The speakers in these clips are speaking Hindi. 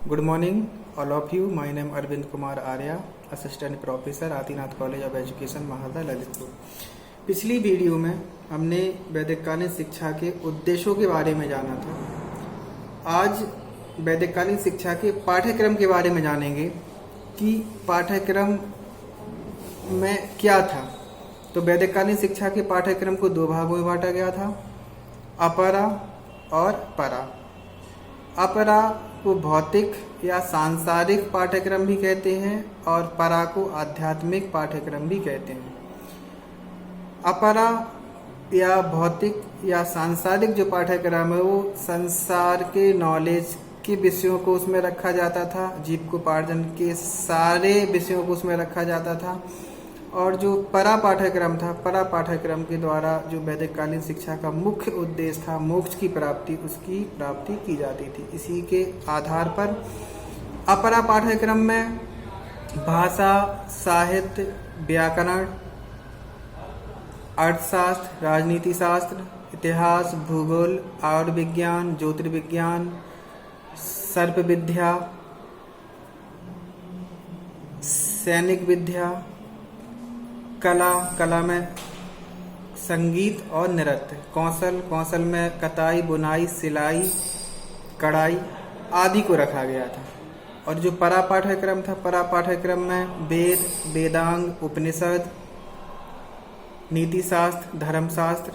Good morning, all of you. My name Arvind Kumar Arya, Assistant Professor, Adinath college of education, Mahada, Lalitpur. पिछली वीडियो में हमने वैदिककालीन शिक्षा के उद्देश्यों के बारे में जाना था। आज वैदिककालीन शिक्षा के पाठ्यक्रम के बारे में जानेंगे कि पाठ्यक्रम में क्या था। तो वैदिककालीन शिक्षा के पाठ्यक्रम को दो भागों में बांटा गया था, अपरा और परा। अपरा को भौतिक या सांसारिक पाठ्यक्रम भी कहते हैं और परा को आध्यात्मिक पाठ्यक्रम भी कहते हैं। अपरा या भौतिक या सांसारिक जो पाठ्यक्रम है वो संसार के नॉलेज के विषयों को उसमें रखा जाता था, जीविकोपार्जन के सारे विषयों को उसमें रखा जाता था। और जो परा पाठ्यक्रम था, परा पाठ्यक्रम के द्वारा जो वैदिककालीन शिक्षा का मुख्य उद्देश्य था मोक्ष की प्राप्ति, उसकी प्राप्ति की जाती थी। इसी के आधार पर अपरा पाठ्यक्रम में भाषा, साहित्य, व्याकरण, अर्थशास्त्र, राजनीति शास्त्र, इतिहास, भूगोल, आयुर्विज्ञान, ज्योतिर्विज्ञान, सर्प विद्या, सैनिक विद्या, कला में संगीत और नृत्य, कौशल में कताई, बुनाई, सिलाई, कढ़ाई आदि को रखा गया था। और जो परा पाठ्यक्रम था, परा पाठ्यक्रम में वेद, वेदांग, उपनिषद, नीति शास्त्र, धर्मशास्त्र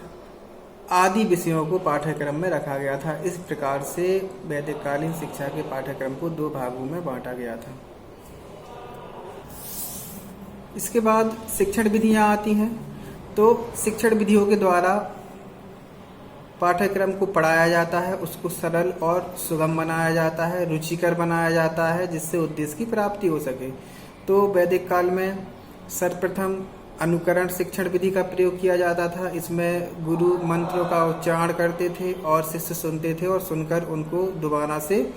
आदि विषयों को पाठ्यक्रम में रखा गया था। इस प्रकार से वैदिककालीन शिक्षा के पाठ्यक्रम को दो भागों में बांटा गया था। इसके बाद शिक्षण विधियां आती हैं। तो शिक्षण विधियों के द्वारा पाठ्यक्रम को पढ़ाया जाता है, उसको सरल और सुगम बनाया जाता है, रुचिकर बनाया जाता है, जिससे उद्देश्य की प्राप्ति हो सके। तो वैदिक काल में सर्वप्रथम अनुकरण शिक्षण विधि का प्रयोग किया जाता था। इसमें गुरु मंत्रों का उच्चारण करते थे और शिष्य सुनते थे और सुनकर उनको दोबारा से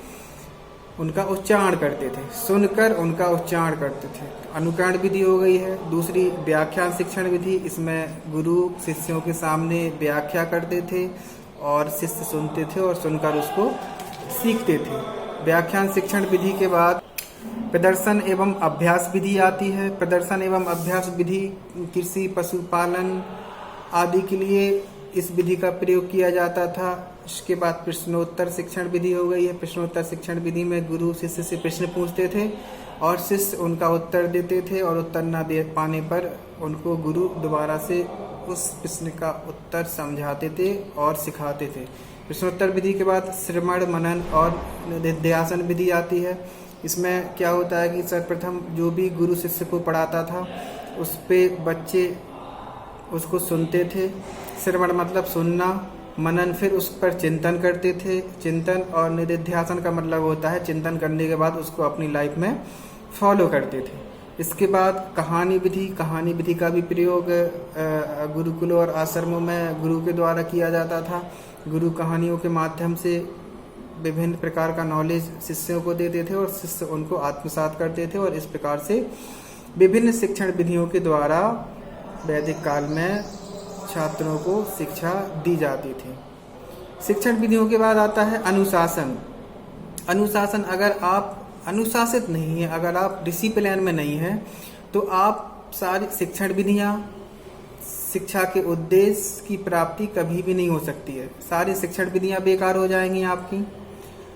उनका उच्चारण करते थे, सुनकर उनका उच्चारण करते थे। अनुकरण विधि हो गई है। दूसरी व्याख्यान शिक्षण विधि, इसमें गुरु शिष्यों के सामने व्याख्या करते थे और शिष्य सुनते थे और सुनकर उसको सीखते थे। व्याख्यान शिक्षण विधि के बाद प्रदर्शन एवं अभ्यास विधि आती है। प्रदर्शन एवं अभ्यास विधि कृषि, पशुपालन आदि के लिए इस विधि का प्रयोग किया जाता था। इसके बाद प्रश्नोत्तर शिक्षण विधि हो गई है। प्रश्नोत्तर शिक्षण विधि में गुरु शिष्य से प्रश्न पूछते थे और शिष्य उनका उत्तर देते थे और उत्तर न दे पाने पर उनको गुरु दोबारा से उस प्रश्न का उत्तर समझाते थे और सिखाते थे। प्रश्नोत्तर विधि के बाद श्रवण, मनन और निधिध्यासन विधि आती है। इसमें क्या होता है कि सर्वप्रथम जो भी गुरु शिष्य को पढ़ाता था उस पे बच्चे उसको सुनते थे। श्रवण मतलब सुनना, मनन फिर उस पर चिंतन करते थे। चिंतन और निधिध्यासन का मतलब होता है चिंतन करने के बाद उसको अपनी लाइफ में फॉलो करते थे। इसके बाद कहानी विधि का भी प्रयोग गुरुकुलों और आश्रमों में गुरु के द्वारा किया जाता था। गुरु कहानियों के माध्यम से विभिन्न प्रकार का नॉलेज शिष्यों को देते थे और शिष्य उनको आत्मसात करते थे और इस प्रकार से विभिन्न शिक्षण विधियों के द्वारा वैदिक काल में छात्रों को शिक्षा दी जाती थी। शिक्षण विधियों के बाद आता है अनुशासन। अनुशासन, अगर आप अनुशासित नहीं है, अगर आप डिसिप्लिन में नहीं है, तो आप सारी शिक्षण विधियां, शिक्षा के उद्देश्य की प्राप्ति कभी भी नहीं हो सकती है। सारी शिक्षण विधियां बेकार हो जाएंगी आपकी,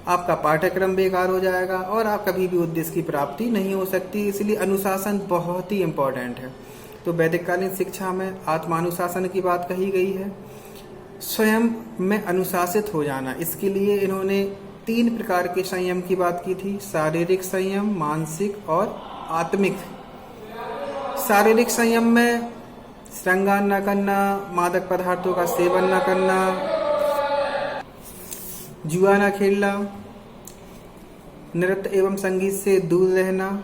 आपका पाठ्यक्रम बेकार हो जाएगा और आप कभी भी उद्देश्य की प्राप्ति नहीं हो सकती। इसलिए अनुशासन बहुत ही इम्पोर्टेंट है। तो वैदिककालीन शिक्षा में आत्मानुशासन की बात कही गई है, स्वयं में अनुशासित हो जाना। इसके लिए इन्होंने 3 प्रकार के संयम की बात की थी, शारीरिक संयम, मानसिक और आत्मिक। शारीरिक संयम में श्रृंगार न करना, मादक पदार्थों का सेवन न करना, जुआ न खेलना, नृत्य एवं संगीत से दूर रहना,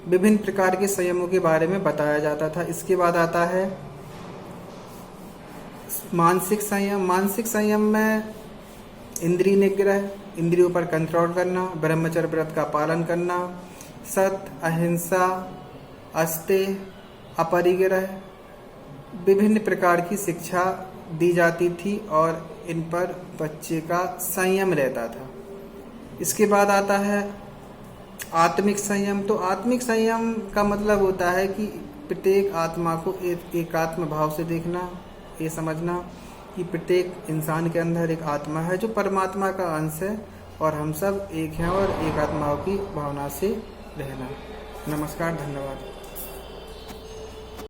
विभिन्न प्रकार के संयमों के बारे में बताया जाता था। इसके बाद आता है मानसिक संयम। मानसिक संयम में इंद्रिय निग्रह, इंद्रियों पर कंट्रोल करना, ब्रह्मचर्य व्रत का पालन करना, सत्य, अहिंसा, अस्तेय, अपरिग्रह, विभिन्न प्रकार की शिक्षा दी जाती थी और इन पर बच्चे का संयम रहता था। इसके बाद आता है आत्मिक संयम। तो आत्मिक संयम का मतलब होता है कि प्रत्येक आत्मा को एकात्म भाव से देखना, ये समझना कि प्रत्येक इंसान के अंदर एक आत्मा है जो परमात्मा का अंश है और हम सब एक हैं और एक आत्माओं की भावना से रहना। नमस्कार, धन्यवाद।